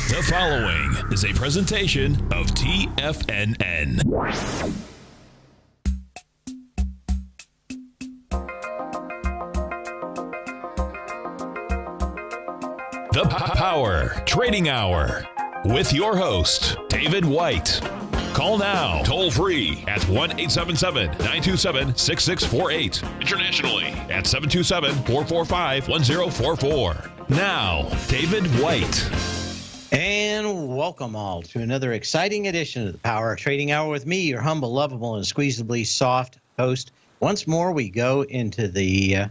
The following is a presentation of TFNN. The Power Trading Hour with your host, David White. Call now, toll free at 1-877-927-6648. Internationally at 727-445-1044. Now, David White. And welcome all to another exciting edition of the Power Trading Hour with me, your humble, lovable, and squeezably soft host. Once more, we go into the,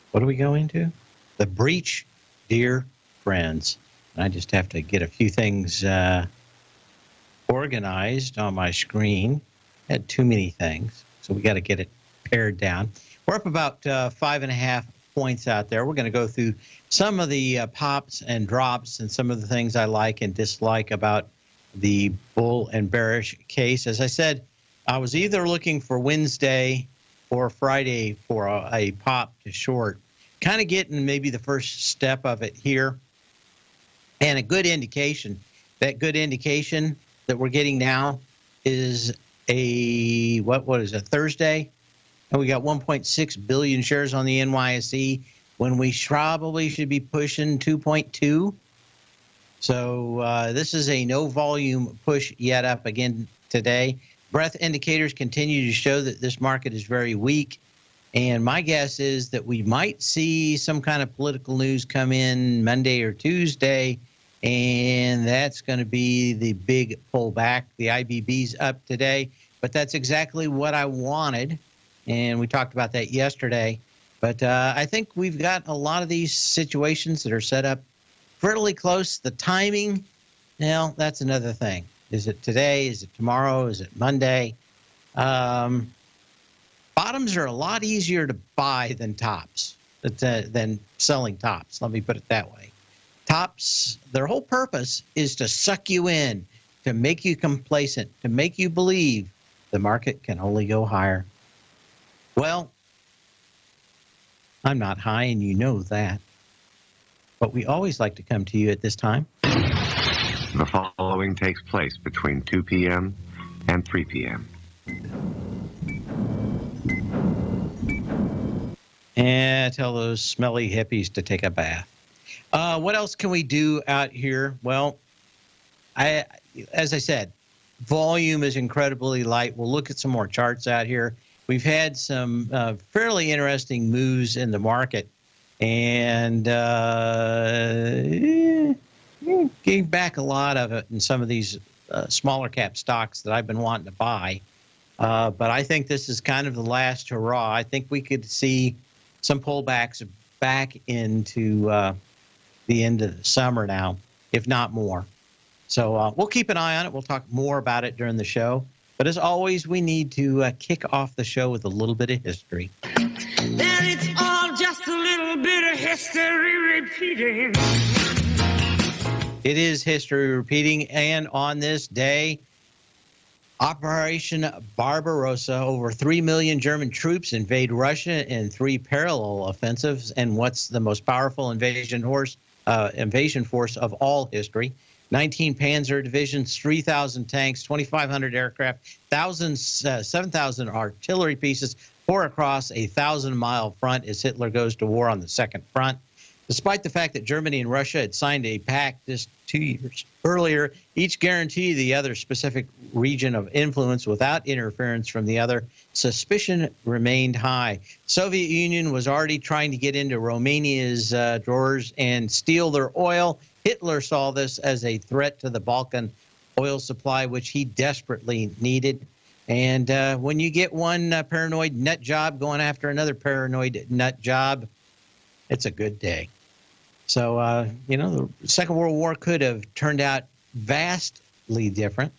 what do we go into? The breach, dear friends. And I just have to get a few things organized on my screen. Had too many things, so we got to get it pared down. We're up about 5.5 points out there. We're going to go through some of the pops and drops and some of the things I like and dislike about the bull and bearish case. As I said, I was either looking for Wednesday or Friday for a pop to short, kind of getting maybe the first step of it here. And a good indication, that we're getting now is a, what is it, Thursday? And we got 1.6 billion shares on the NYSE when we probably should be pushing 2.2. So this is a no volume push yet up again today. Breadth indicators continue to show that this market is very weak. And my guess is that we might see some kind of political news come in Monday or Tuesday. And that's going to be the big pullback. The IBB's up today, but that's exactly what I wanted. And we talked about that yesterday. But I think we've got a lot of these situations that are set up fairly close. The timing, well, that's another thing. Is it today? Is it tomorrow? Is it Monday? Bottoms are a lot easier to buy than tops, than selling tops. Let me put it that way. Tops, their whole purpose is to suck you in, to make you complacent, to make you believe the market can only go higher. Well, I'm not high, and you know that. But we always like to come to you at this time. The following takes place between 2 p.m. and 3 p.m. And tell those smelly hippies to take a bath. What else can we do out here? Well, as I said, volume is incredibly light. We'll look at some more charts out here. We've had some fairly interesting moves in the market, and gave back a lot of it in some of these smaller cap stocks that I've been wanting to buy. But I think this is kind of the last hurrah. I think we could see some pullbacks back into the end of the summer now, if not more. So we'll keep an eye on it. We'll talk more about it during the show. But as always, we need to kick off the show with a little bit of history. And it's all just a little bit of history repeating. It is history repeating. And on this day, Operation Barbarossa, over 3 million German troops invade Russia in 3 parallel offensives. And what's the most powerful invasion force of all history? 19 Panzer divisions, 3,000 tanks, 2,500 aircraft, 7,000 artillery pieces pour across a 1,000-mile front as Hitler goes to war on the Second Front. Despite the fact that Germany and Russia had signed a pact just 2 years earlier, each guaranteed the other specific region of influence without interference from the other, suspicion remained high. Soviet Union was already trying to get into Romania's drawers and steal their oil. Hitler saw this as a threat to the Balkan oil supply, which he desperately needed. And when you get one paranoid nut job going after another paranoid nut job, it's a good day. So, the Second World War could have turned out vastly different.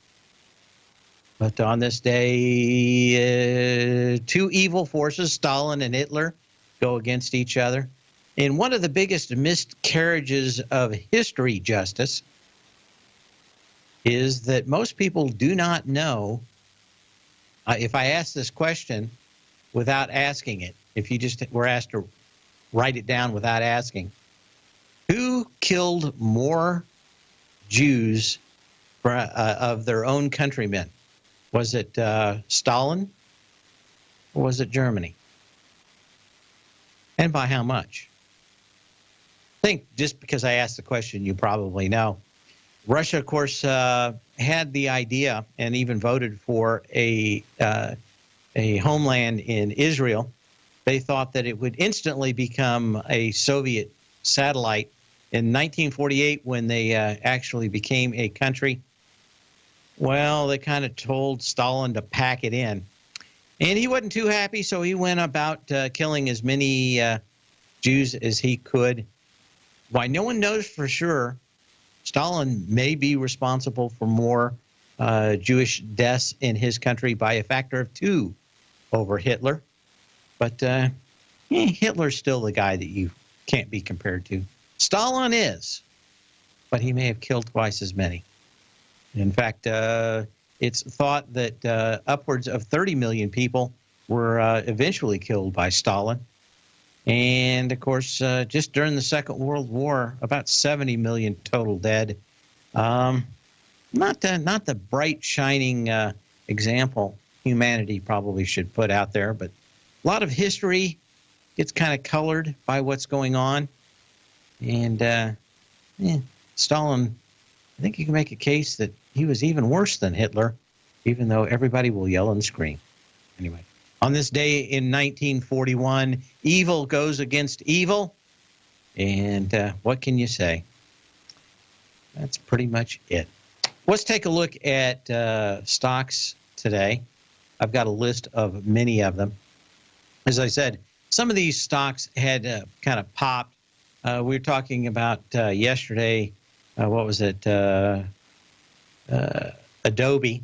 But on this day, 2 evil forces, Stalin and Hitler, go against each other. And one of the biggest miscarriages of history justice is that most people do not know, if I ask this question without asking it, if you just were asked to write it down without asking, who killed more Jews of their own countrymen? Was it Stalin or was it Germany? And by how much? I think just because I asked the question, you probably know. Russia, of course, had the idea and even voted for a homeland in Israel. They thought that it would instantly become a Soviet satellite. In 1948, when they actually became a country, well, they kind of told Stalin to pack it in. And he wasn't too happy, so he went about killing as many Jews as he could. Why no one knows for sure, Stalin may be responsible for more Jewish deaths in his country by a factor of 2 over Hitler. But Hitler's still the guy that you can't be compared to. Stalin is, but he may have killed twice as many. In fact, it's thought that upwards of 30 million people were eventually killed by Stalin. And, of course, just during the Second World War, about 70 million total dead. Not the bright, shining example humanity probably should put out there, but a lot of history gets kind of colored by what's going on. And Stalin, I think you can make a case that he was even worse than Hitler, even though everybody will yell and scream. Anyway, on this day in 1941, evil goes against evil. And what can you say? That's pretty much it. Let's take a look at stocks today. I've got a list of many of them. As I said, some of these stocks had kind of popped. We were talking about yesterday, what was it? Adobe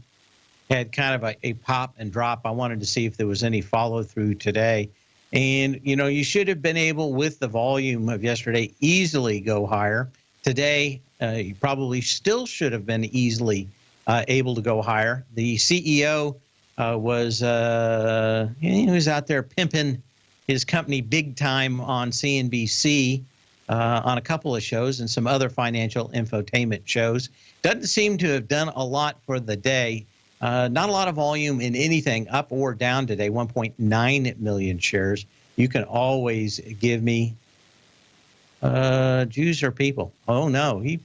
had kind of a pop and drop. I wanted to see if there was any follow through today. And, you know, you should have been able, with the volume of yesterday, easily go higher. Today, you probably still should have been easily able to go higher. The CEO was out there pimping his company big time on CNBC on a couple of shows and some other financial infotainment shows. Doesn't seem to have done a lot for the day. Not a lot of volume in anything up or down today, 1.9 million shares. You can always give me Jews or people. Oh, no, he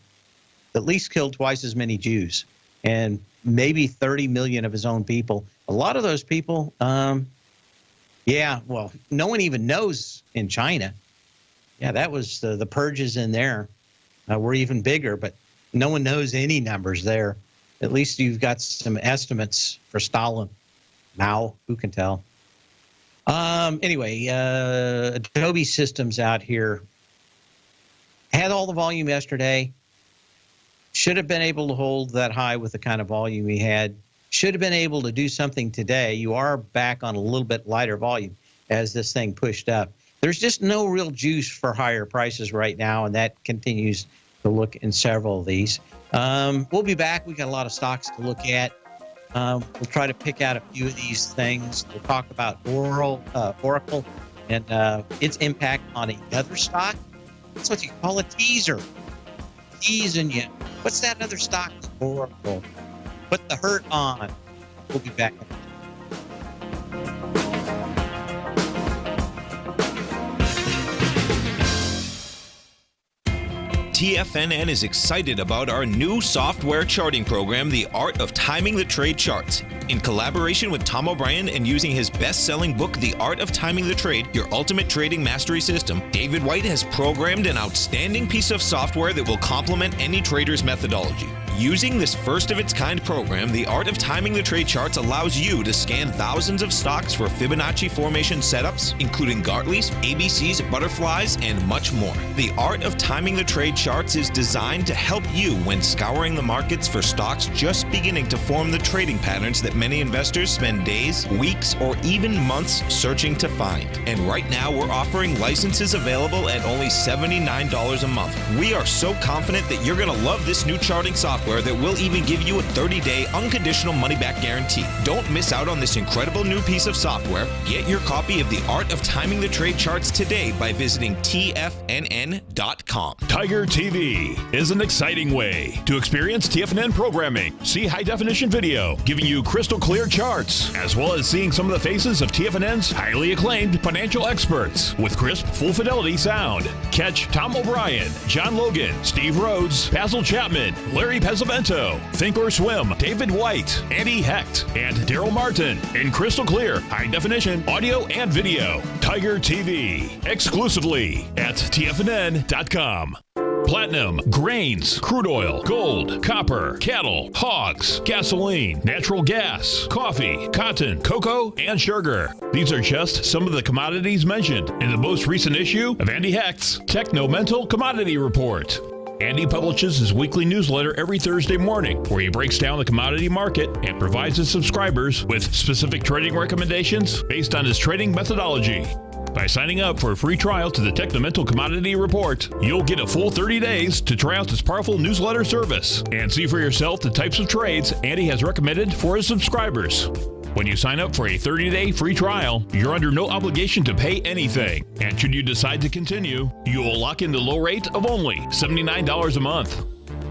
at least killed twice as many Jews and maybe 30 million of his own people. A lot of those people, well, no one even knows in China. Yeah, that was the purges in there were even bigger, but no one knows any numbers there. At least you've got some estimates for Stalin. Mao, who can tell? Anyway, Adobe Systems out here had all the volume yesterday. Should have been able to hold that high with the kind of volume he had. Should have been able to do something today. You are back on a little bit lighter volume as this thing pushed up. There's just no real juice for higher prices right now, and that continues to look in several of these. We'll be back. We got a lot of stocks to look at. We'll try to pick out a few of these things. We'll talk about Oracle and its impact on another stock. That's what you call a teaser. Teasing you. What's that other stock? Oracle. Put the hurt on. We'll be back. TFNN is excited about our new software charting program, The Art of Timing the Trade Charts. In collaboration with Tom O'Brien and using his best-selling book, The Art of Timing the Trade, Your Ultimate Trading Mastery System, David White has programmed an outstanding piece of software that will complement any trader's methodology. Using this first-of-its-kind program, The Art of Timing the Trade Charts allows you to scan thousands of stocks for Fibonacci formation setups, including Gartley's, ABC's, butterflies, and much more. The Art of Timing the Trade Charts is designed to help you when scouring the markets for stocks just beginning to form the trading patterns that many investors spend days, weeks, or even months searching to find. And right now, we're offering licenses available at only $79 a month. We are so confident that you're going to love this new charting software software that will even give you a 30-day unconditional money-back guarantee. Don't miss out on this incredible new piece of software. Get your copy of The Art of Timing the Trade Charts today by visiting TFNN.com. Tiger TV is an exciting way to experience TFNN programming. See high-definition video, giving you crystal clear charts, as well as seeing some of the faces of TFNN's highly acclaimed financial experts with crisp, full-fidelity sound. Catch Tom O'Brien, John Logan, Steve Rhodes, Basil Chapman, Larry Pesavento, Think or Swim, David White, Andy Hecht, and Daryl Martin in crystal clear, high-definition audio and video. Tiger TV, exclusively at TFNN.com. Platinum, grains, crude oil, gold, copper, cattle, hogs, gasoline, natural gas, coffee, cotton, cocoa, and sugar. These are just some of the commodities mentioned in the most recent issue of Andy Hecht's Techno-Mental Commodity Report. Andy publishes his weekly newsletter every Thursday morning, where he breaks down the commodity market and provides his subscribers with specific trading recommendations based on his trading methodology. By signing up for a free trial to the Techno-Mental Commodity Report, you'll get a full 30 days to try out this powerful newsletter service and see for yourself the types of trades Andy has recommended for his subscribers. When you sign up for a 30-day free trial, you're under no obligation to pay anything. And should you decide to continue, you will lock in the low rate of only $79 a month.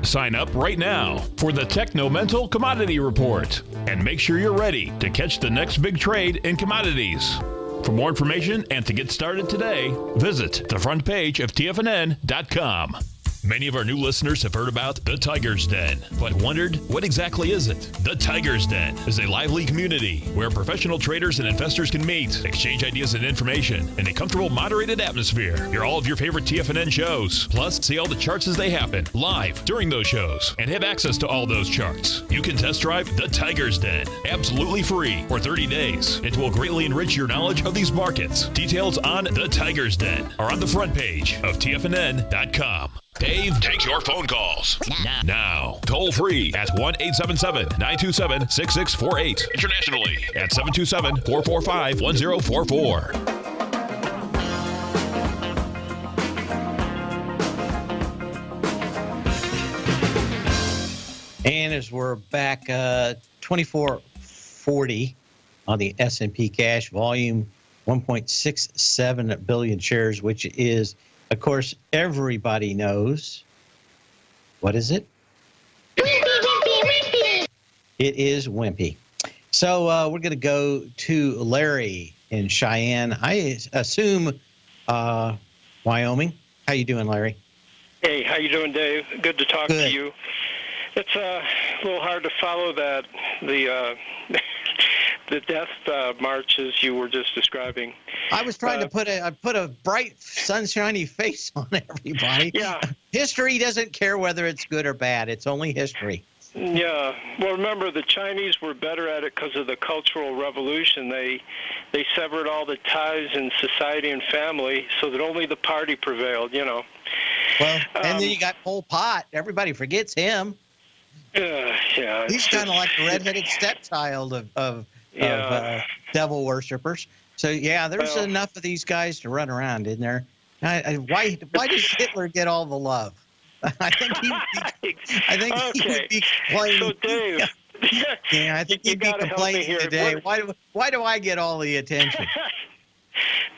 Sign up right now for the Techno-Mental Commodity Report and make sure you're ready to catch the next big trade in commodities. For more information and to get started today, visit the front page of TFNN.com. Many of our new listeners have heard about the Tiger's Den, but wondered, what exactly is it? The Tiger's Den is a lively community where professional traders and investors can meet, exchange ideas and information in a comfortable, moderated atmosphere. Hear all of your favorite TFNN shows, plus see all the charts as they happen, live during those shows, and have access to all those charts. You can test drive the Tiger's Den, absolutely free, for 30 days. It will greatly enrich your knowledge of these markets. Details on the Tiger's Den are on the front page of TFNN.com. Dave takes your phone calls now. Toll free at 1-877-927-6648. Internationally at 727-445-1044. And as we're back, 2440 on the S&P cash volume, 1.67 billion shares, which is, of course, everybody knows. What is it? It is wimpy. So we're going to go to Larry in Cheyenne. I assume Wyoming. How you doing, Larry? Hey, how you doing, Dave? Good to talk to you. It's a little hard to follow that, the death marches you were just describing. I was trying to put a bright, sunshiny face on everybody. Yeah. History doesn't care whether it's good or bad. It's only history. Yeah. Well, remember, the Chinese were better at it because of the Cultural Revolution. They severed all the ties in society and family so that only the party prevailed, you know. Well, and then you got Pol Pot. Everybody forgets him. Yeah. He's kind of like the redheaded stepchild of devil worshippers. So yeah, there's enough of these guys to run around, isn't there? Why does Hitler get all the love? I think he would be complaining. So Dave, yeah, I think he'd be complaining today. Why do I get all the attention?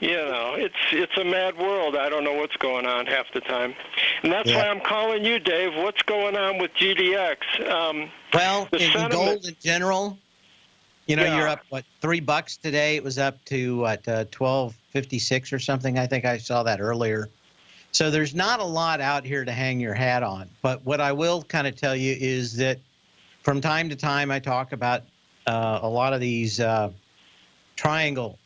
You know, it's a mad world. I don't know what's going on half the time. And that's why I'm calling you, Dave. What's going on with GDX? Well, in gold in general, you know, you're up, $3 today? It was up to, $12.56 or something. I think I saw that earlier. So there's not a lot out here to hang your hat on. But what I will kind of tell you is that from time to time I talk about a lot of these triangle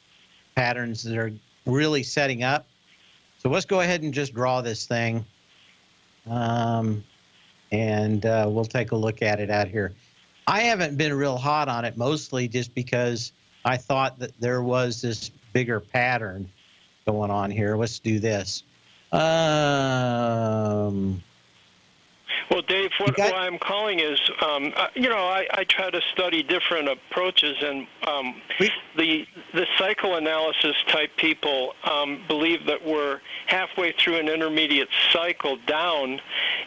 patterns that are really setting up. So let's go ahead and just draw this thing, and we'll take a look at it out here. I haven't been real hot on it, mostly just because I thought that there was this bigger pattern going on here. Let's do this. Well, Well, Dave, why I'm calling is, I try to study different approaches, and the psychoanalysis type people believe that we're halfway through an intermediate cycle down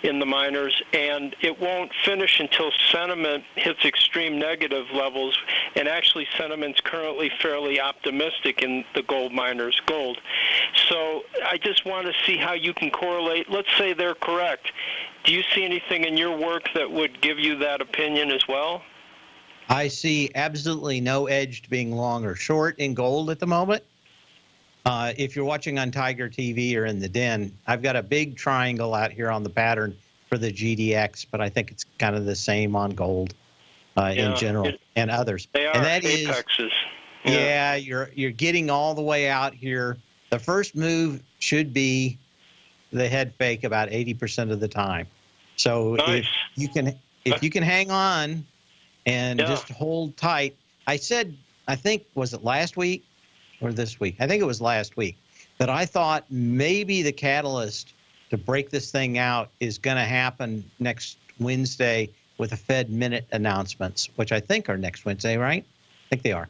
in the miners, and it won't finish until sentiment hits extreme negative levels, and actually sentiment's currently fairly optimistic in the gold miners' gold. So I just want to see how you can correlate. Let's say they're correct. Do you see anything in your work that would give you that opinion as well? I see absolutely no edge to being long or short in gold at the moment. If you're watching on Tiger TV or in the Den, I've got a big triangle out here on the pattern for the GDX, but I think it's kind of the same on gold in general and others. They are and that apexes. You're getting all the way out here. The first move should be the head fake about 80% of the time. So nice. if you can hang on and just hold tight. I think, was it last week or this week? I think it was last week that I thought maybe the catalyst to break this thing out is going to happen next Wednesday with the Fed minute announcements, which I think are next Wednesday, right? I think they are.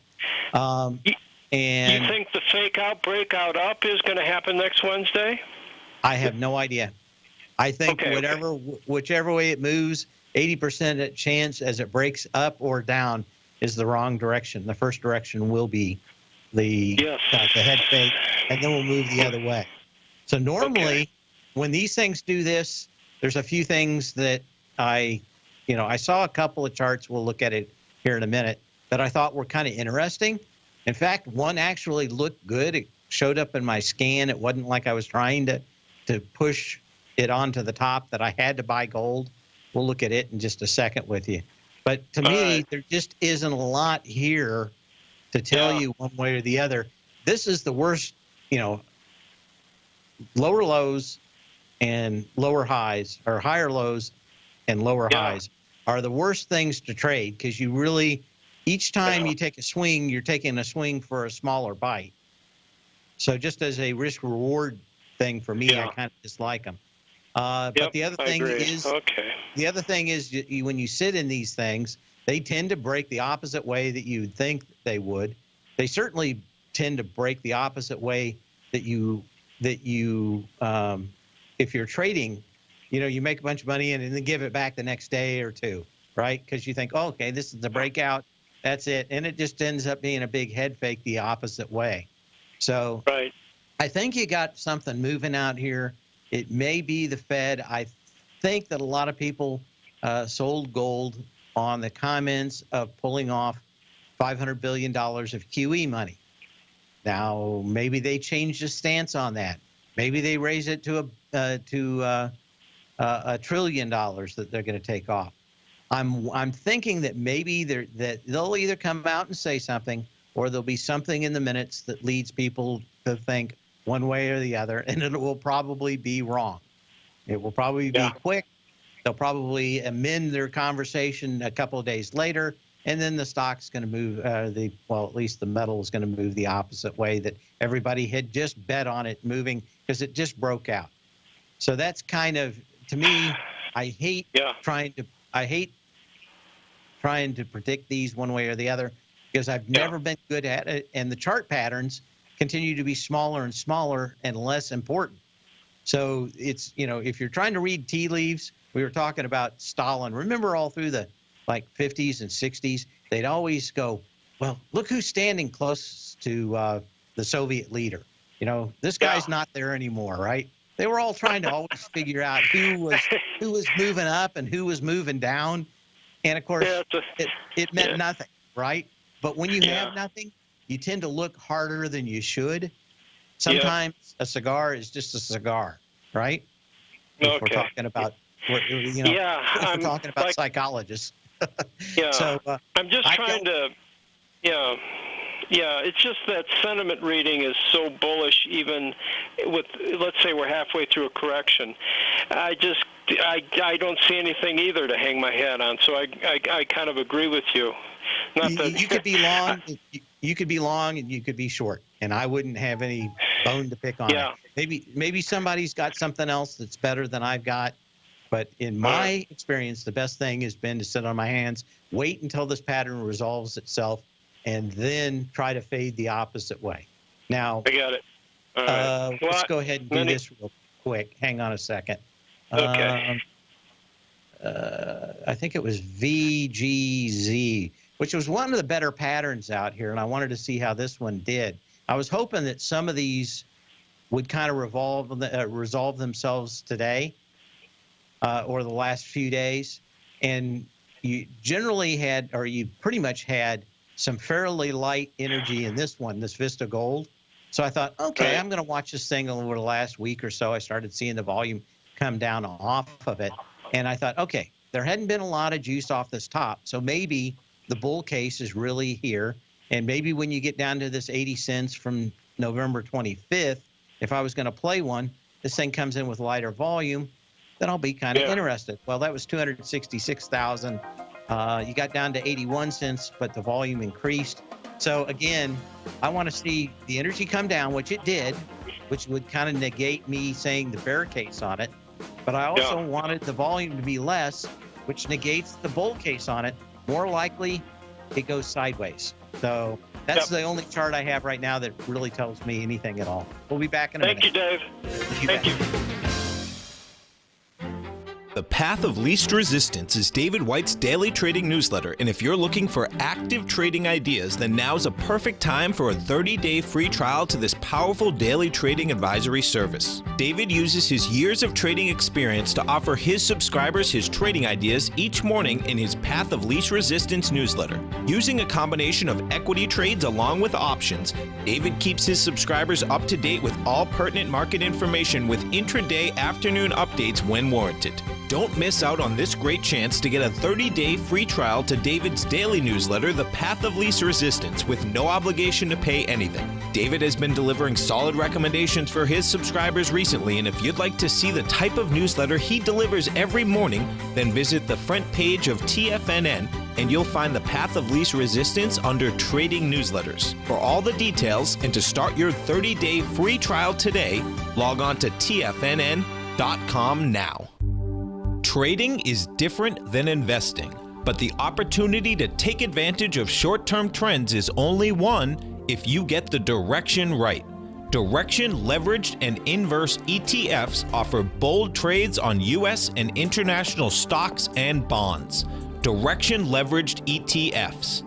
And you think the fake out, breakout up is going to happen next Wednesday? I have no idea. I think whichever way it moves, 80% chance as it breaks up or down is the wrong direction. The first direction will be the head fake, and then we'll move the other way. So normally, when these things do this, there's a few things that I saw a couple of charts. We'll look at it here in a minute that I thought were kind of interesting. In fact, one actually looked good. It showed up in my scan. It wasn't like I was trying to push it onto the top that I had to buy gold. We'll look at it in just a second with you. But to me, there just isn't a lot here to tell you one way or the other. This is the worst, lower lows and lower highs, or higher lows and lower highs are the worst things to trade, because you really, each time you take a swing, you're taking a swing for a smaller bite. So just as a risk-reward thing for me, I kind of dislike them. But the other thing is, when you sit in these things, they tend to break the opposite way that you'd think they would. They certainly tend to break the opposite way that you if you're trading, you make a bunch of money and then give it back the next day or two, right? Because you think, okay, this is the breakout, that's it, and it just ends up being a big head fake the opposite way. So I think you got something moving out here. It may be the Fed. I think that a lot of people sold gold on the comments of pulling off $500 billion of QE money. Now, maybe they changed the stance on that. Maybe they raise it to $1 trillion that they're going to take off. I'm thinking that maybe they'll either come out and say something, or there'll be something in the minutes that leads people to think one way or the other, and it will probably be wrong. It will probably be quick. They'll probably amend their conversation a couple of days later, and then the stock's going to move, at least the metal is going to move the opposite way that everybody had just bet on it moving, because it just broke out. So that's kind of, to me, I hate trying to predict these one way or the other, because I've never been good at it, and the chart patterns continue to be smaller and smaller and less important. So it's, if you're trying to read tea leaves, we were talking about Stalin. Remember all through the 50s and 60s, they'd always go, well, look who's standing close to the Soviet leader. This guy's not there anymore, right? They were all trying to always figure out who was moving up and who was moving down. And of course, it meant nothing, right? But when you have nothing, you tend to look harder than you should. Sometimes a cigar is just a cigar, right? If we're talking about, we're talking about psychologists. So I'm just trying to, it's just that sentiment reading is so bullish, even with, let's say we're halfway through a correction. I don't see anything either to hang my hat on, so I kind of agree with you. You could be long, you could be long, and you could be short, and I wouldn't have any bone to pick on it. Maybe somebody's got something else that's better than I've got, But in my experience, the best thing has been to sit on my hands, wait until this pattern resolves itself, and then try to fade the opposite way. Now, I got it. All right. Let's go ahead and do this real quick. Hang on a second. Okay. I think it was VGZ, which was one of the better patterns out here, and I wanted to see how this one did. I was hoping that some of these would kind of resolve themselves today or the last few days, and you generally had, or you pretty much had, some fairly light energy in this one, this Vista Gold. So I thought, okay, I'm going to watch this thing over the last week or so. I started seeing the volume come down off of it. And I thought, okay, there hadn't been a lot of juice off this top. So maybe the bull case is really here. And maybe when you get down to this 80 cents from November 25th, if I was going to play one, this thing comes in with lighter volume, then I'll be kind of interested. Well, that was 266,000. You got down to 81 cents, but the volume increased. So again, I want to see the energy come down, which it did, which would kind of negate me saying the bear case on it. But I also wanted the volume to be less, which negates the bull case on it. More likely, it goes sideways. So that's the only chart I have right now that really tells me anything at all. We'll be back in a minute. Thank you, Dave. Thank you. The Path of Least Resistance is David White's daily trading newsletter, and if you're looking for active trading ideas, then now's a perfect time for a 30-day free trial to this powerful daily trading advisory service. David uses his years of trading experience to offer his subscribers his trading ideas each morning in his Path of Least Resistance newsletter. Using a combination of equity trades along with options, David keeps his subscribers up to date with all pertinent market information with intraday afternoon updates when warranted. Don't miss out on this great chance to get a 30-day free trial to David's daily newsletter, The Path of Least Resistance, with no obligation to pay anything. David has been delivering solid recommendations for his subscribers recently, and if you'd like to see the type of newsletter he delivers every morning, then visit the front page of TFNN and you'll find The Path of Least Resistance under Trading Newsletters. For all the details and to start your 30-day free trial today, log on to TFNN.com now. Trading is different than investing, but the opportunity to take advantage of short-term trends is only one if you get the direction right. Direction leveraged and inverse ETFs offer bold trades on U.S. and international stocks and bonds. Direction leveraged ETFs.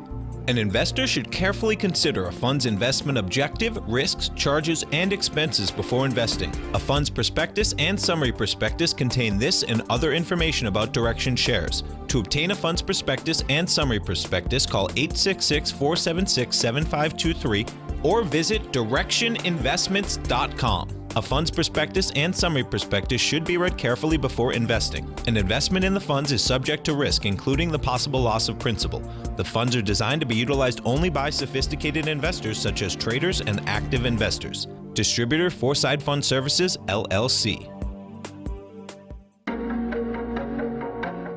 An investor should carefully consider a fund's investment objective, risks, charges, and expenses before investing. A fund's prospectus and summary prospectus contain this and other information about Direction shares. To obtain a fund's prospectus and summary prospectus, call 866-476-7523 or visit directioninvestments.com. A fund's prospectus and summary prospectus should be read carefully before investing. An investment in the funds is subject to risk, including the possible loss of principal. The funds are designed to be utilized only by sophisticated investors such as traders and active investors. Distributor Foreside Fund Services, LLC.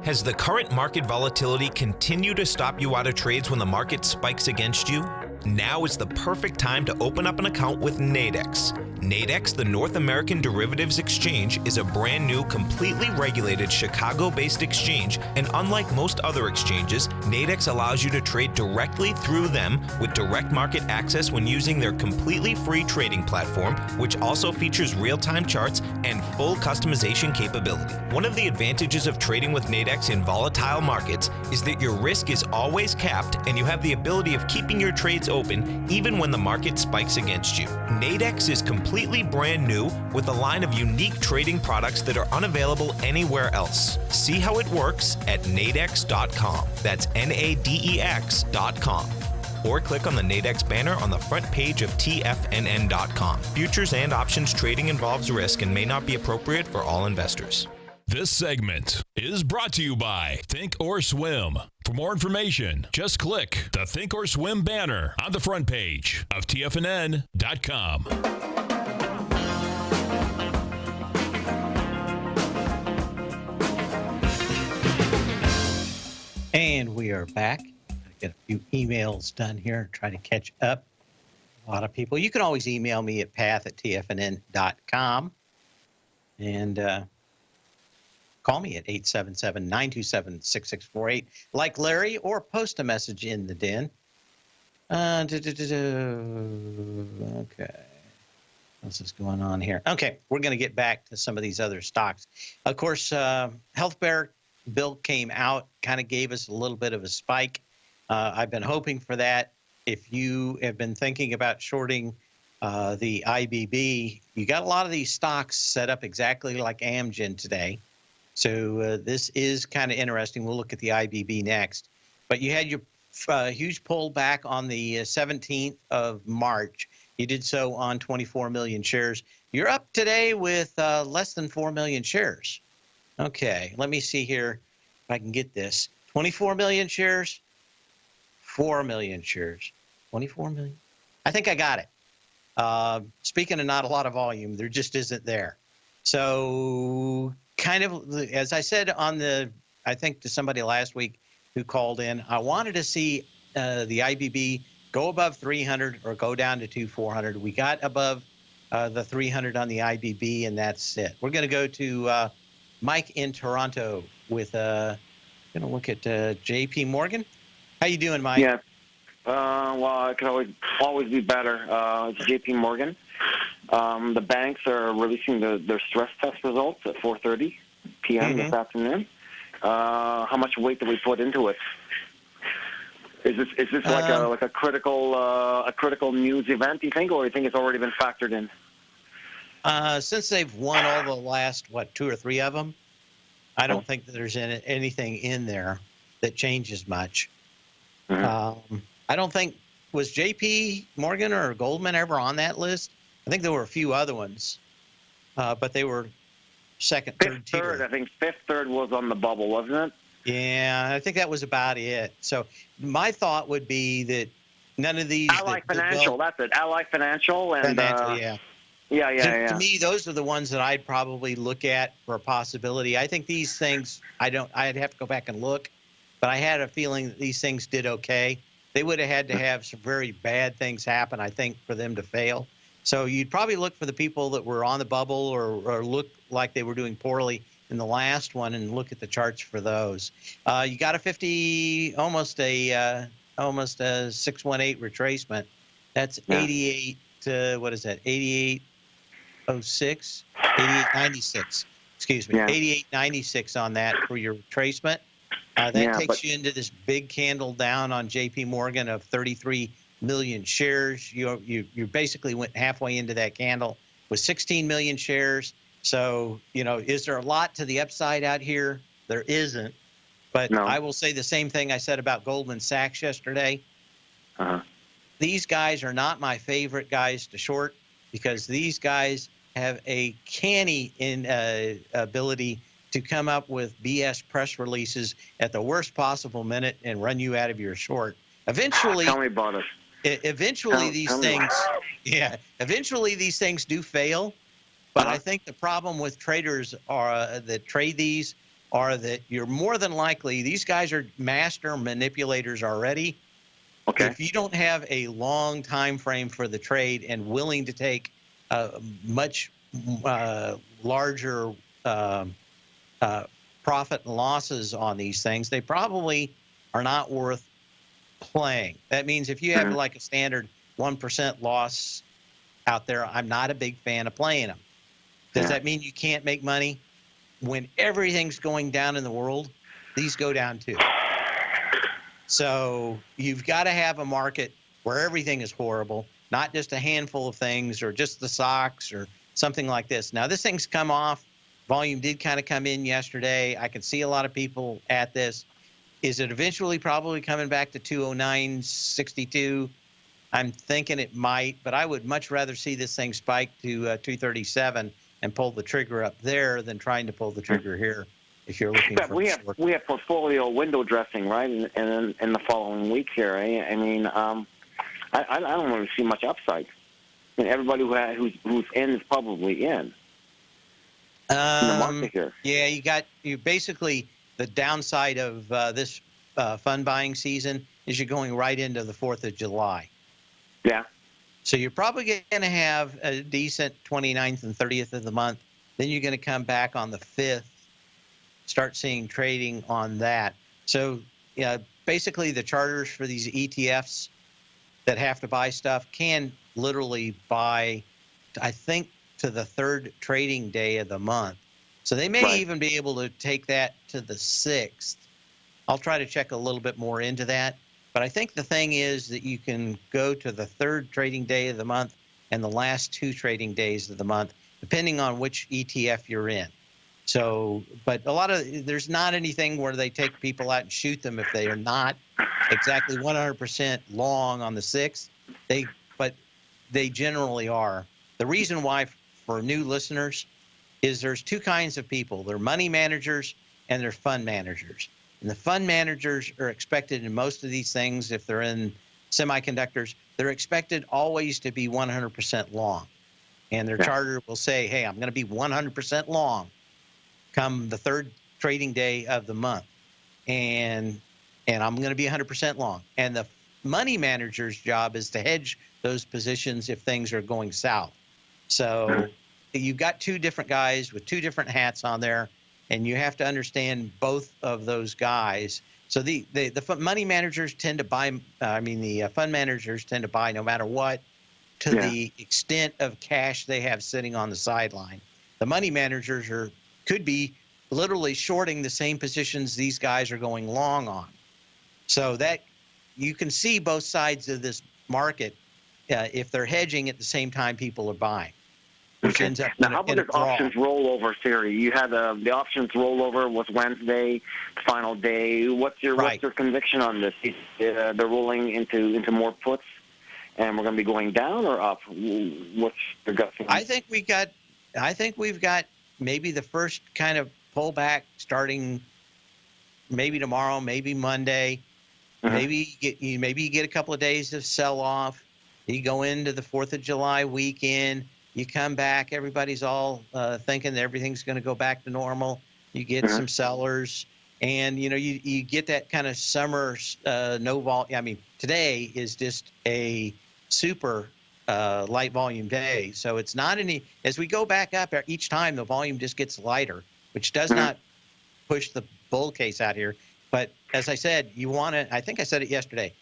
Has the current market volatility continued to stop you out of trades when the market spikes against you? Now is the perfect time to open up an account with Nadex. Nadex, the North American Derivatives Exchange, is a brand new, completely regulated Chicago-based exchange, and unlike most other exchanges, Nadex allows you to trade directly through them with direct market access when using their completely free trading platform, which also features real-time charts and full customization capability. One of the advantages of trading with Nadex in volatile markets is that your risk is always capped and you have the ability of keeping your trades open even when the market spikes against you. Nadex is completely brand new with a line of unique trading products that are unavailable anywhere else. See how it works at nadex.com. That's NADEX.com. Or click on the Nadex banner on the front page of TFNN.com. Futures and options trading involves risk and may not be appropriate for all investors. This segment is brought to you by Think or Swim. For more information, just click the Think or Swim banner on the front page of TFNN.com. And we are back. Get a few emails done here, try to catch up. A lot of people. You can always email me at path@tfnn.com. And Call me at 877-927-6648, like Larry, or post a message in the den. Okay. What's this going on here? Okay, we're going to get back to some of these other stocks. Of course, Health Bear bill came out, kind of gave us a little bit of a spike. I've been hoping for that. If you have been thinking about shorting the IBB, you got a lot of these stocks set up exactly like Amgen today. So this is kind of interesting. We'll look at the IBB next. But you had your huge pullback on the 17th of March. You did so on 24 million shares. You're up today with less than 4 million shares. Okay, let me see here if I can get this. 24 million shares, 4 million shares, 24 million. I think I got it. Speaking of not a lot of volume, there just isn't there. So kind of, as I said I think to somebody last week who called in, I wanted to see the IBB go above 300 or go down to 400. We got above the 300 on the IBB, and that's it. We're going to go to Mike in Toronto with, going to look at JP Morgan. How you doing, Mike? Yeah. Well, it can always be better. It's JP Morgan. The banks are releasing their stress test results at 4:30 p.m. this afternoon. How much weight do we put into it? Is this like a critical news event, you think, or you think it's already been factored in? Since they've won all the last 2 or 3 of them, I don't think that there's anything in there that changes much. Mm-hmm. I don't think, was JP Morgan or Goldman ever on that list? I think there were a few other ones, but they were second, third tier. I think fifth, third was on the bubble, wasn't it? Yeah, I think that was about it. So my thought would be that none of these. Ally Financial, that's it. Ally Financial and Financial, yeah. Yeah. To me, those are the ones that I'd probably look at for a possibility. I think these things, I'd have to go back and look, but I had a feeling that these things did okay. They would have had to have some very bad things happen, I think, for them to fail. So you'd probably look for the people that were on the bubble or look like they were doing poorly in the last one and look at the charts for those. You got a almost a 618 retracement. That's 88. What is that? 8806, 8896. Excuse me, 8896 on that for your retracement. That takes you into this big candle down on JP Morgan of 33 million shares. You basically went halfway into that candle with 16 million shares. So, is there a lot to the upside out here? There isn't. But no. I will say the same thing I said about Goldman Sachs yesterday. These guys are not my favorite guys to short because these guys have a canny ability to come up with BS press releases at the worst possible minute and run you out of your short. Eventually, tell me about it. Eventually, these things do fail. But I think the problem with traders that trade these are that you're more than likely, these guys are master manipulators already. Okay. If you don't have a long time frame for the trade and willing to take much larger profit and losses on these things, they probably are not worth playing. That means if you have like a standard 1% loss out there, I'm not a big fan of playing them. Does that mean you can't make money? When everything's going down in the world, these go down too. So you've got to have a market where everything is horrible, not just a handful of things or just the stocks or something like this. Now, this thing's come off. Volume did kind of come in yesterday. I can see a lot of people at this. Is it eventually probably coming back to 209.62? I'm thinking it might, but I would much rather see this thing spike to 237 and pull the trigger up there than trying to pull the trigger here if you're looking for short. We have portfolio window dressing, right, in the following week here. I mean, I don't really see much upside. I mean, everybody who's in is probably in the market here. Yeah, you basically, the downside of this fund buying season is you're going right into the 4th of July. Yeah. So you're probably going to have a decent 29th and 30th of the month. Then you're going to come back on the 5th start seeing trading on that. So basically the charters for these ETFs that have to buy stuff can literally buy, I think, to the third trading day of the month. So they may even be able to take that to the 6th. I'll try to check a little bit more into that. But I think the thing is that you can go to the third trading day of the month and the last 2 trading days of the month, depending on which ETF you're in. So, but there's not anything where they take people out and shoot them if they are not exactly 100% long on the 6th. But they generally are. The reason why for new listeners is there's 2 kinds of people. They're money managers and they're fund managers. And the fund managers are expected in most of these things, if they're in semiconductors, they're expected always to be 100% long. And their charter will say, hey, I'm going to be 100% long come the third trading day of the month. And I'm going to be 100% long. And the money manager's job is to hedge those positions if things are going south. So you've got 2 different guys with 2 different hats on there, and you have to understand both of those guys. So the money managers tend to buy, the fund managers tend to buy no matter what, to the extent of cash they have sitting on the sideline. The money managers could be literally shorting the same positions these guys are going long on. So that you can see both sides of this market if they're hedging at the same time people are buying. Which ends up now, how about this options rollover theory? You had the options rollover was Wednesday, final day. What's your conviction on this? They're rolling into more puts, and we're going to be going down or up? What's your gut feeling? I think we've got maybe the first kind of pullback starting maybe tomorrow, maybe Monday. Maybe you get a couple of days of sell off. You go into the 4th of July weekend. You come back, everybody's all thinking that everything's going to go back to normal. You get some sellers, and you get that kind of summer no volume. I mean, today is just a super light volume day, so it's not any. As we go back up each time, the volume just gets lighter, which does not push the bull case out here. But as I said, you want to. I think I said it yesterday,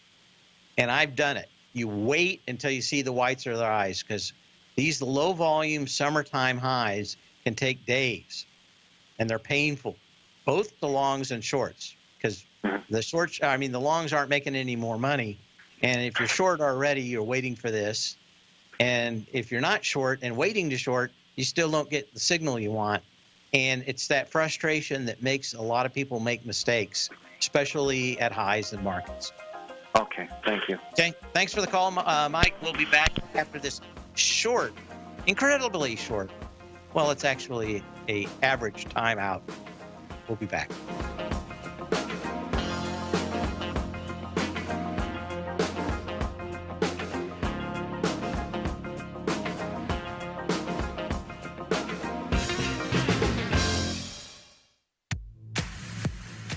and I've done it. You wait until you see the whites of their eyes, because these low-volume summertime highs can take days, and they're painful, both the longs and shorts, because the longs aren't making any more money, and if you're short already, you're waiting for this, and if you're not short and waiting to short, you still don't get the signal you want, and it's that frustration that makes a lot of people make mistakes, especially at highs in markets. Okay, thank you. Okay, thanks for the call, Mike. We'll be back after this short, incredibly short. Well, it's actually a average timeout. We'll be back.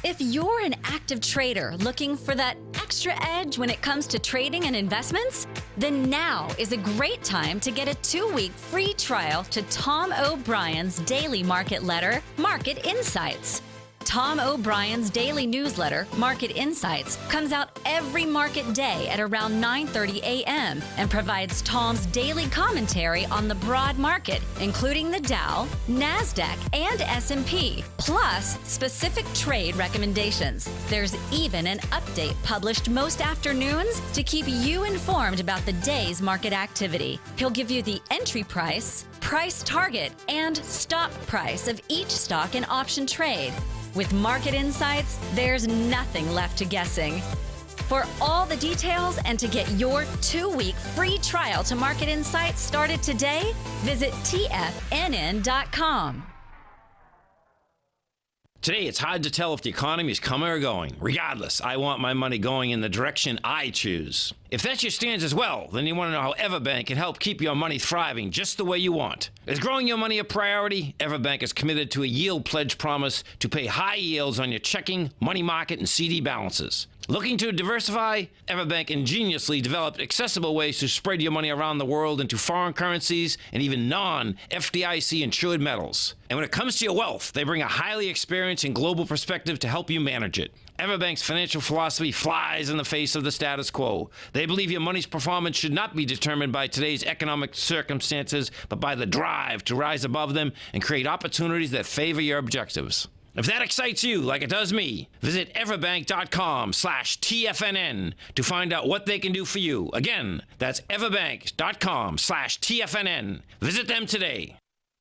If you're an active trader looking for that extra edge when it comes to trading and investments, then now is a great time to get a 2-week free trial to Tom O'Brien's daily market letter, Market Insights. Tom O'Brien's daily newsletter, Market Insights, comes out every market day at around 9:30 a.m. and provides Tom's daily commentary on the broad market, including the Dow, NASDAQ, and S&P, plus specific trade recommendations. There's even an update published most afternoons to keep you informed about the day's market activity. He'll give you the entry price, price target, and stop price of each stock and option trade. With Market Insights, there's nothing left to guessing. For all the details and to get your 2-week free trial to Market Insights started today, visit TFNN.com. Today, it's hard to tell if the economy is coming or going. Regardless, I want my money going in the direction I choose. If that's your stance as well, then you want to know how Everbank can help keep your money thriving just the way you want. Is growing your money a priority? Everbank is committed to a yield pledge promise to pay high yields on your checking, money market, and CD balances. Looking to diversify? Everbank ingeniously developed accessible ways to spread your money around the world into foreign currencies and even non-FDIC insured metals. And when it comes to your wealth, they bring a highly experienced and global perspective to help you manage it. Everbank's financial philosophy flies in the face of the status quo. They believe your money's performance should not be determined by today's economic circumstances, but by the drive to rise above them and create opportunities that favor your objectives. If that excites you like it does me, visit everbank.com/TFNN to find out what they can do for you. Again, that's everbank.com/TFNN. Visit them today.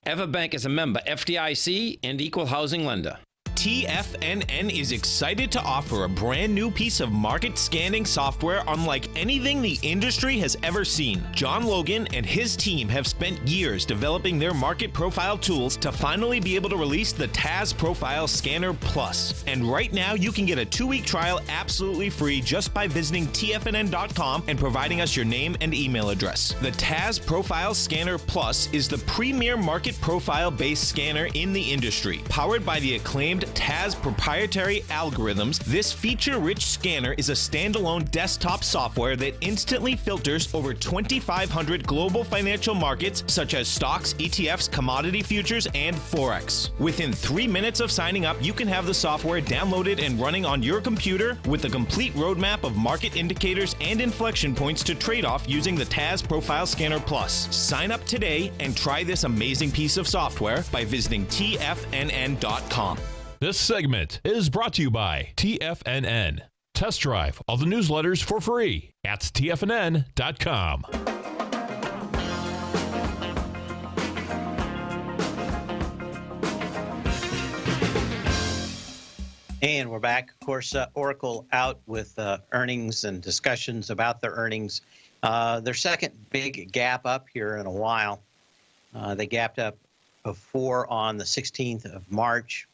Everbank is a member FDIC and equal housing lender. TFNN is excited to offer a brand new piece of market scanning software unlike anything the industry has ever seen. John Logan and his team have spent years developing their market profile tools to finally be able to release the TAS Profile Scanner Plus. And right now you can get a 2-week trial absolutely free just by visiting TFNN.com and providing us your name and email address. The TAS Profile Scanner Plus is the premier market profile based scanner in the industry. Powered by the acclaimed TAS proprietary algorithms, this feature-rich scanner is a standalone desktop software that instantly filters over 2,500 global financial markets such as stocks, ETFs, commodity futures, and Forex. Within 3 minutes of signing up, you can have the software downloaded and running on your computer with a complete roadmap of market indicators and inflection points to trade off using the TAS Profile Scanner Plus. Sign up today and try this amazing piece of software by visiting TFNN.com. This segment is brought to you by TFNN. Test drive all the newsletters for free at TFNN.com. And we're back. Of course, Oracle out with earnings and discussions about their earnings. Their second big gap up here in a while. They gapped up before on the 16th of March.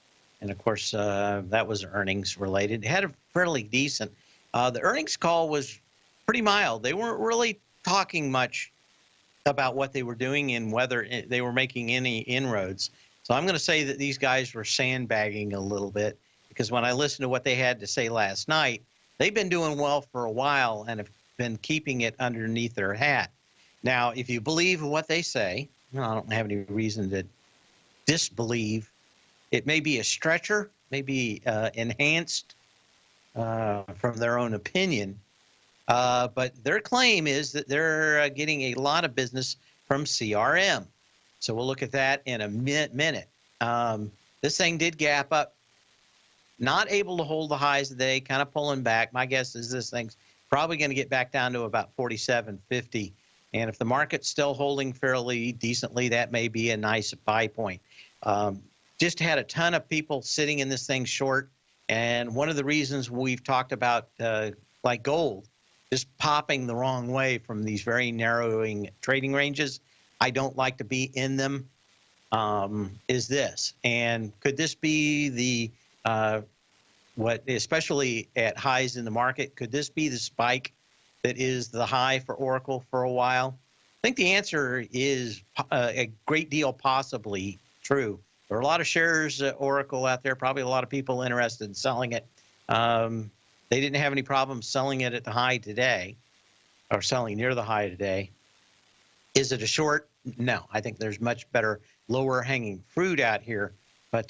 And, of course, that was earnings related. It had a fairly decent. The earnings call was pretty mild. They weren't really talking much about what they were doing and whether they were making any inroads. So I'm going to say that these guys were sandbagging a little bit, because when I listened to what they had to say last night, they've been doing well for a while and have been keeping it underneath their hat. Now, if you believe what they say, I don't have any reason to disbelieve. It may be a stretcher, maybe enhanced from their own opinion, but their claim is that they're getting a lot of business from CRM. So we'll look at that in a minute. This thing did gap up, not able to hold the highs today, kind of pulling back. My guess is this thing's probably going to get back down to about 47.50. And if the market's still holding fairly decently, that may be a nice buy point. Just had a ton of people sitting in this thing short. And one of the reasons we've talked about, like gold, just popping the wrong way from these very narrowing trading ranges, I don't like to be in them, is this. And could this be the, especially at highs in the market, could this be the spike that is the high for Oracle for a while? I think the answer is a great deal possibly true. There are a lot of shares at Oracle out there, probably a lot of people interested in selling it. They didn't have any problem selling it at the high today, or selling near the high today. Is it a short? No. I think there's much better lower hanging fruit out here. But,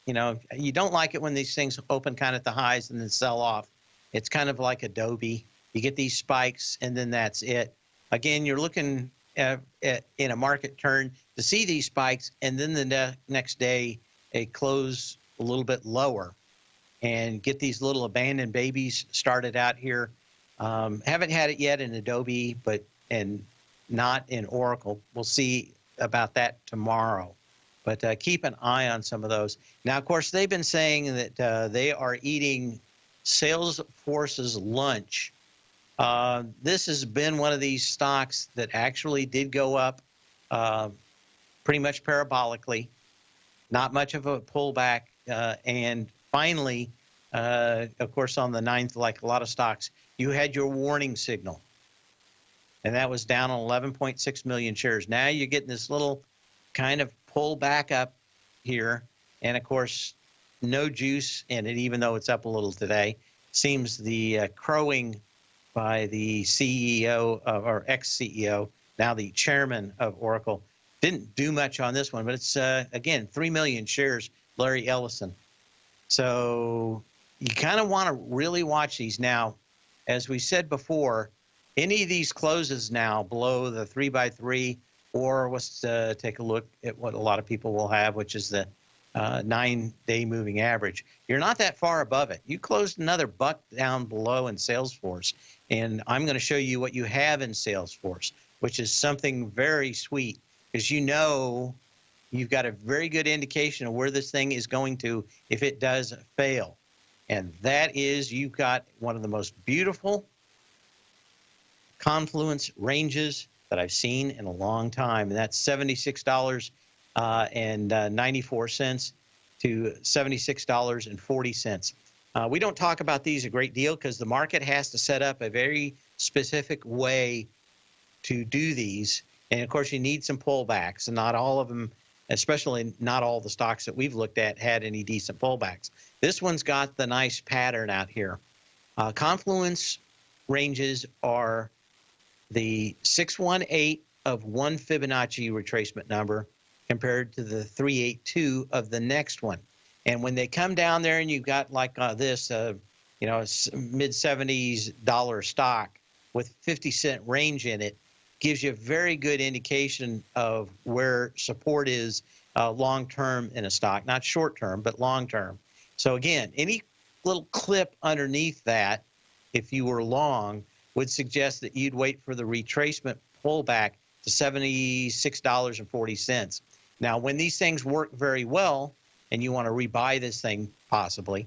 you know, you don't like it when these things open kind of at the highs and then sell off. It's kind of like Adobe. You get these spikes, and then that's it. Again, you're looking in a market turn to see these spikes, and then the next day it close a little bit lower and get these little abandoned babies started out here. Haven't had it yet in Adobe, and not in Oracle. We'll see about that tomorrow. But keep an eye on some of those. Now, of course, they've been saying that they are eating Salesforce's lunch. This has been one of these stocks that actually did go up pretty much parabolically, not much of a pullback. And finally, of course, on the 9th, like a lot of stocks, you had your warning signal. And that was down on 11.6 million shares. Now you're getting this little kind of pull back up here. And, of course, no juice in it, even though it's up a little today. seems the crowing by the CEO or ex-CEO, now the chairman of Oracle, didn't do much on this one, but it's, again, 3 million shares, Larry Ellison. So you kind of want to really watch these. Now, as we said before, any of these closes now below the 3x3, or let's take a look at what a lot of people will have, which is the 9-day moving average. You're not that far above it. You closed another buck down below in Salesforce, and I'm going to show you what you have in Salesforce, which is something very sweet, because you know you've got a very good indication of where this thing is going to if it does fail. And that is, you've got one of the most beautiful confluence ranges that I've seen in a long time, and that's $76.94 to $76.40. We don't talk about these a great deal because the market has to set up a very specific way to do these. And of course, you need some pullbacks, and not all of them, especially not all the stocks that we've looked at, had any decent pullbacks. This one's got the nice pattern out here. Confluence ranges are the 618 of one Fibonacci retracement number compared to the 382 of the next one. And when they come down there and you've got like this, mid-70s dollar stock with 50-cent range in it, gives you a very good indication of where support is long-term in a stock, not short-term, but long-term. So again, any little clip underneath that, if you were long, would suggest that you'd wait for the retracement pullback to $76.40. Now, when these things work very well, and you want to rebuy this thing possibly,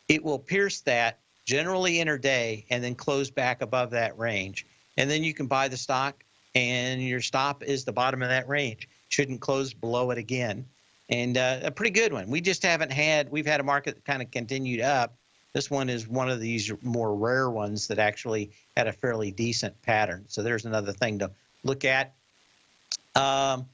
it will pierce that generally intraday and then close back above that range. And then you can buy the stock, and your stop is the bottom of that range. Shouldn't close below it again. And a pretty good one. We just haven't had, we've had a market that kind of continued up. This one is one of these more rare ones that actually had a fairly decent pattern. So there's another thing to look at. The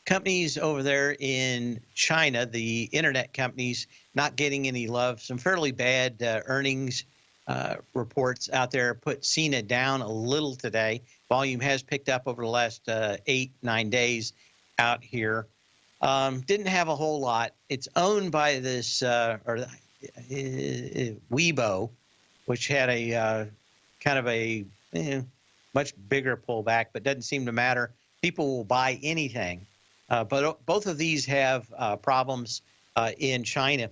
companies over there in China, the internet companies, not getting any love. Some fairly bad earnings reports out there put Sina down a little today. Volume has picked up over the last 8-9 days out here. Didn't have a whole lot. It's owned by this Weibo, which had a kind of a much bigger pullback, but doesn't seem to matter. People will buy anything. But both of these have problems in China.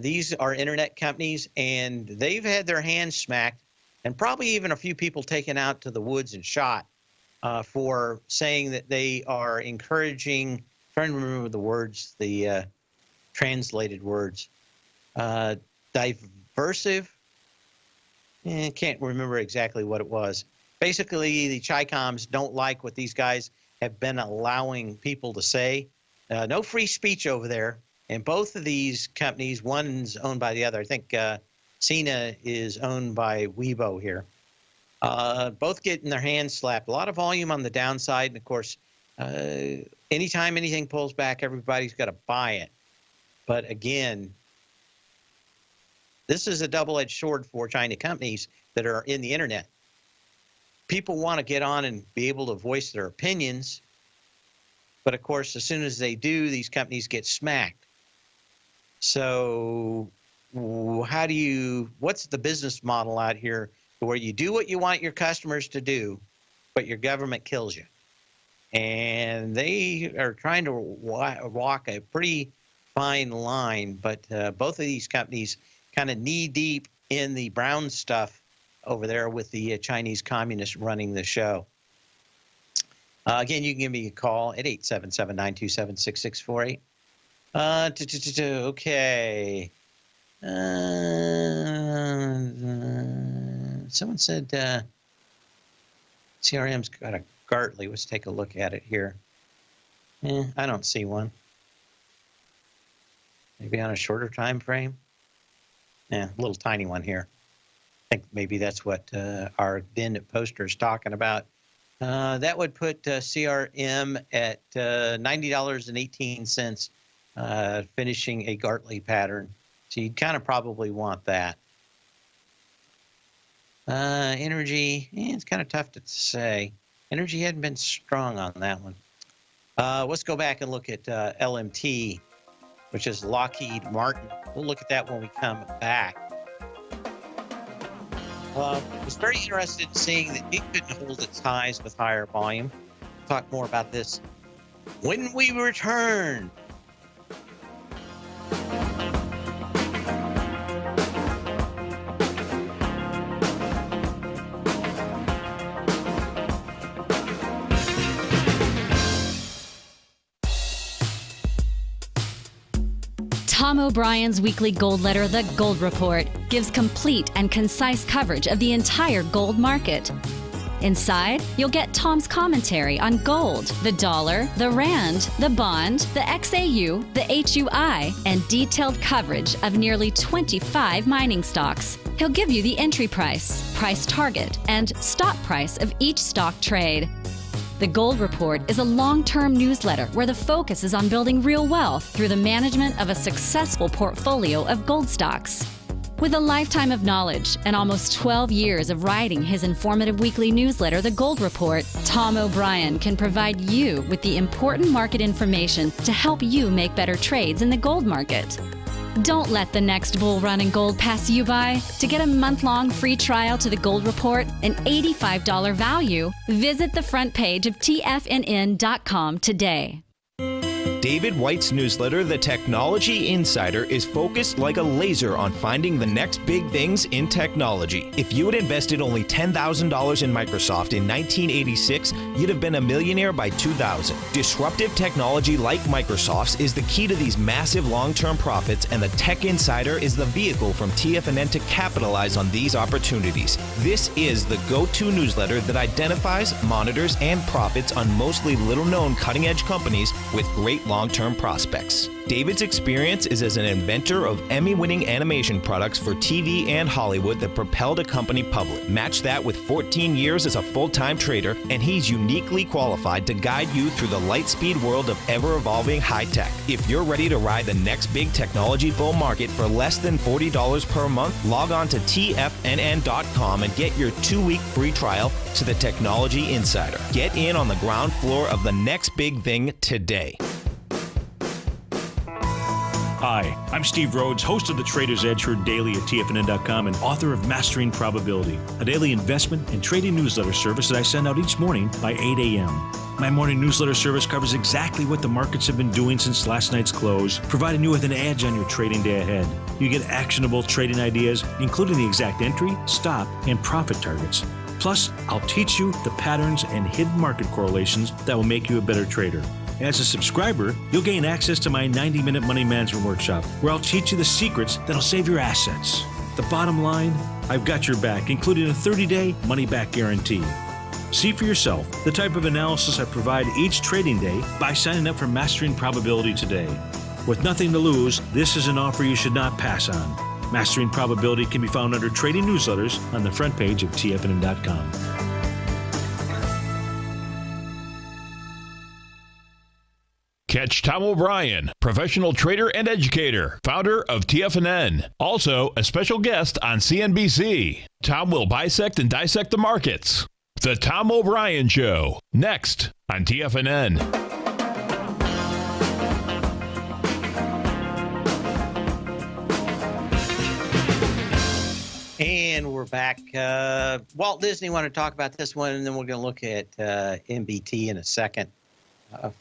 These are internet companies, and they've had their hands smacked, and probably even a few people taken out to the woods and shot for saying that they are encouraging, trying to remember the words, the translated words, diversive, can't remember exactly what it was. Basically, the Chi-Coms don't like what these guys have been allowing people to say. No free speech over there. And both of these companies, one's owned by the other. I think Sina is owned by Weibo here. Both getting their hands slapped. A lot of volume on the downside. And, of course, anytime anything pulls back, everybody's got to buy it. But, again, this is a double-edged sword for China companies that are in the internet. People want to get on and be able to voice their opinions. But, of course, as soon as they do, these companies get smacked. So what's the business model out here where you do what you want your customers to do, but your government kills you? And they are trying to walk a pretty fine line, but both of these companies kind of knee-deep in the brown stuff over there with the Chinese communists running the show. Again, you can give me a call at 877-927-6648. Okay. Someone said CRM's got a Gartley. Let's take a look at it here. I don't see one. Maybe on a shorter time frame. A little tiny one here. I think maybe that's what our Den poster is talking about. That would put CRM at $90.18 finishing a Gartley pattern. So you'd kind of probably want that. Energy, it's kind of tough to say. Energy hadn't been strong on that one. Let's go back and look at LMT, which is Lockheed Martin. We'll look at that when we come back. I was very interested in seeing that it couldn't hold its highs with higher volume. We'll talk more about this when we return. Tom O'Brien's weekly gold letter, The Gold Report, gives complete and concise coverage of the entire gold market. Inside, you'll get Tom's commentary on gold, the dollar, the rand, the bond, the XAU, the HUI, and detailed coverage of nearly 25 mining stocks. He'll give you the entry price, price target, and stop price of each stock trade. The Gold Report is a long-term newsletter where the focus is on building real wealth through the management of a successful portfolio of gold stocks. With a lifetime of knowledge and almost 12 years of writing his informative weekly newsletter, The Gold Report, Tom O'Brien can provide you with the important market information to help you make better trades in the gold market. Don't let the next bull run in gold pass you by. To get a month-long free trial to The Gold Report, an $85 value, visit the front page of TFNN.com today. David White's newsletter, The Technology Insider, is focused like a laser on finding the next big things in technology. If you had invested only $10,000 in Microsoft in 1986, you'd have been a millionaire by 2000. Disruptive technology like Microsoft's is the key to these massive long-term profits, and the Tech Insider is the vehicle from TFNN to capitalize on these opportunities. This is the go-to newsletter that identifies, monitors, and profits on mostly little-known cutting-edge companies with great long-term prospects. David's experience is as an inventor of Emmy-winning animation products for TV and Hollywood that propelled a company public. Match that with 14 years as a full-time trader, and he's uniquely qualified to guide you through the light-speed world of ever-evolving high-tech. If you're ready to ride the next big technology bull market for less than $40 per month, log on to TFNN.com and get your 2-week free trial to the Technology Insider. Get in on the ground floor of the next big thing today. Hi, I'm Steve Rhodes, host of the Trader's Edge, heard daily at TFNN.com and author of Mastering Probability, a daily investment and trading newsletter service that I send out each morning by 8 a.m. My morning newsletter service covers exactly what the markets have been doing since last night's close, providing you with an edge on your trading day ahead. You get actionable trading ideas, including the exact entry, stop, and profit targets. Plus, I'll teach you the patterns and hidden market correlations that will make you a better trader. As a subscriber, you'll gain access to my 90-minute money management workshop, where I'll teach you the secrets that'll save your assets. The bottom line, I've got your back, including a 30-day money-back guarantee. See for yourself the type of analysis I provide each trading day by signing up for Mastering Probability today. With nothing to lose, this is an offer you should not pass on. Mastering Probability can be found under Trading Newsletters on the front page of TFNN.com. Catch Tom O'Brien, professional trader and educator, founder of TFNN. Also, a special guest on CNBC. Tom will bisect and dissect the markets. The Tom O'Brien Show, next on TFNN. And we're back. Walt Disney wanted to talk about this one, and then we're going to look at MBT in a second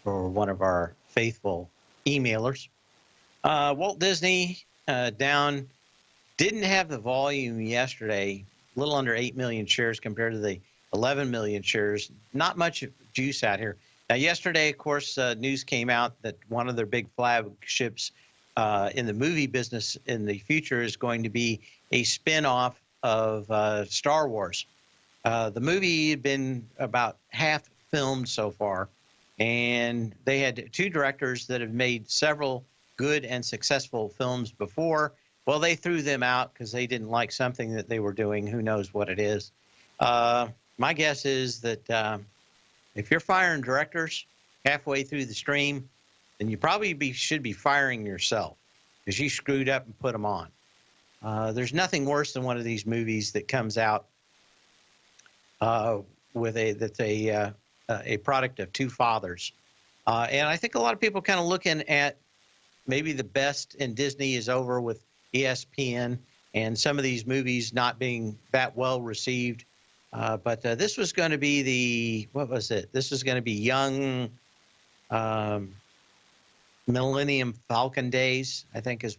for one of our faithful emailers. Walt Disney down, didn't have the volume yesterday, a little under 8 million shares compared to the 11 million shares. Not much juice out here. Now, yesterday, of course, news came out that one of their big flagships in the movie business in the future is going to be a spin-off of Star Wars. The movie had been about half filmed so far, and they had 2 directors that have made several good and successful films before. Well, they threw them out because they didn't like something that they were doing. Who knows what it is? My guess is that if you're firing directors halfway through the stream, then you probably should be firing yourself because you screwed up and put them on. There's nothing worse than one of these movies that comes out that's a product of two fathers. And I think a lot of people kind of looking at maybe the best in Disney is over with ESPN and some of these movies not being that well received. But this was going to be This was going to be Young Millennium Falcon Days, I think is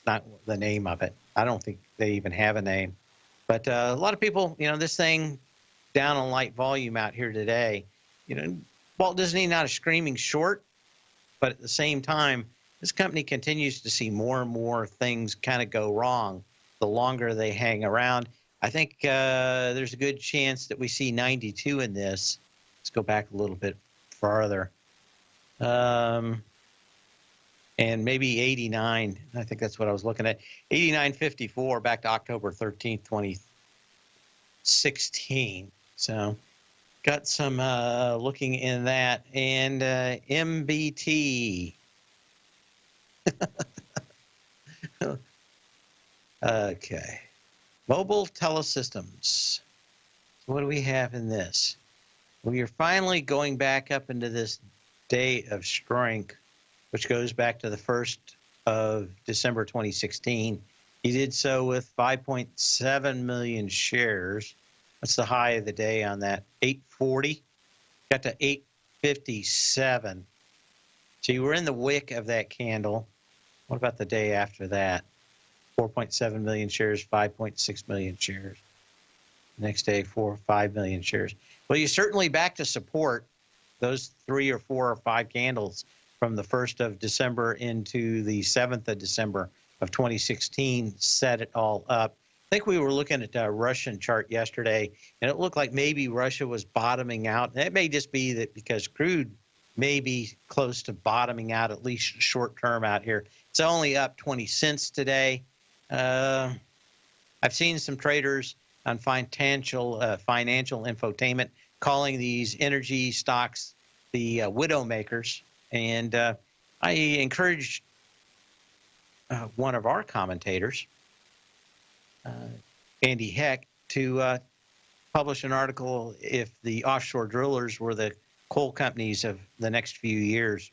not the name of it. I don't think they even have a name. But a lot of people, this thing down on light volume out here today, Walt Disney not a screaming short, but at the same time, this company continues to see more and more things kind of go wrong the longer they hang around. I think there's a good chance that we see 92 in this. Let's go back a little bit farther. And maybe 89. I think that's what I was looking at. 89.54 back to October 13th, 2016. So got some looking in that. And MBT. Okay. Mobile Telesystems. So what do we have in this? We are finally going back up into this day of strength, which goes back to the 1st of December 2016. He did so with 5.7 million shares. That's the high of the day on that. 840. Got to 857. So you were in the wick of that candle. What about the day after that? 4.7 million shares, 5.6 million shares. Next day, 4 or 5 million shares. Well, you're certainly back to support. Those 3 or 4 or 5 candles from the 1st of December into the 7th of December of 2016 set it all up. I think we were looking at a Russian chart yesterday, and it looked like maybe Russia was bottoming out. And it may just be that because crude may be close to bottoming out, at least short term out here. It's only up 20 cents today. I've seen some traders on financial infotainment calling these energy stocks the widow makers. And I encouraged one of our commentators, Andy Heck, to publish an article if the offshore drillers were the coal companies of the next few years.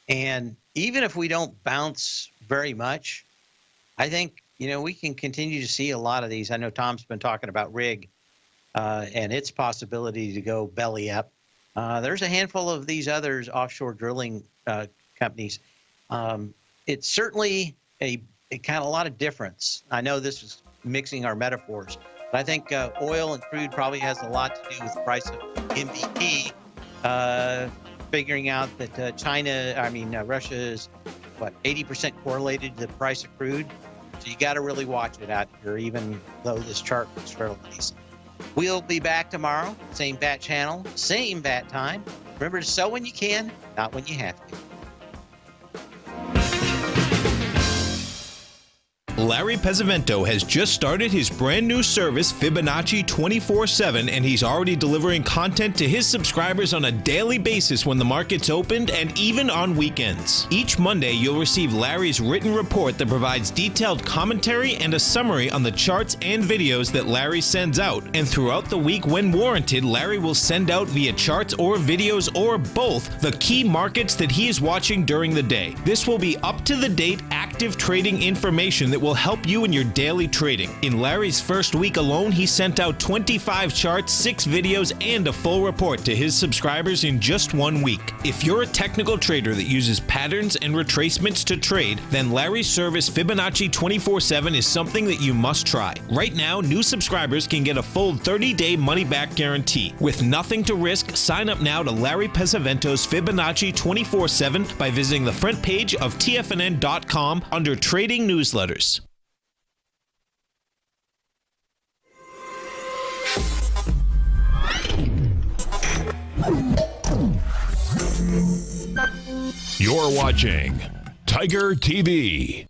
And even if we don't bounce very much, I think, we can continue to see a lot of these. I know Tom's been talking about rig and its possibility to go belly up. There's a handful of these others offshore drilling companies. It's certainly a kind of a lot of difference. I know this is mixing our metaphors, but I think oil and crude probably has a lot to do with the price of MBT, figuring out that Russia is, 80% correlated to the price of crude. So you got to really watch it out here, even though this chart looks fairly decent. We'll be back tomorrow, same bat channel, same bat time. Remember to sow when you can, not when you have to. Larry Pesavento has just started his brand new service, Fibonacci 24/7, and he's already delivering content to his subscribers on a daily basis when the market's opened and even on weekends. Each Monday, you'll receive Larry's written report that provides detailed commentary and a summary on the charts and videos that Larry sends out. And throughout the week, when warranted, Larry will send out via charts or videos or both the key markets that he is watching during the day. This will be up-to-the-date, active trading information that will help you in your daily trading. In Larry's first week alone, he sent out 25 charts, 6 videos, and a full report to his subscribers in just 1 week. If you're a technical trader that uses patterns and retracements to trade, then Larry's service Fibonacci 24/7 is something that you must try. Right now, new subscribers can get a full 30-day money-back guarantee. With nothing to risk, sign up now to Larry Pesavento's Fibonacci 24/7 by visiting the front page of TFNN.com under Trading Newsletters. You're watching Tiger TV.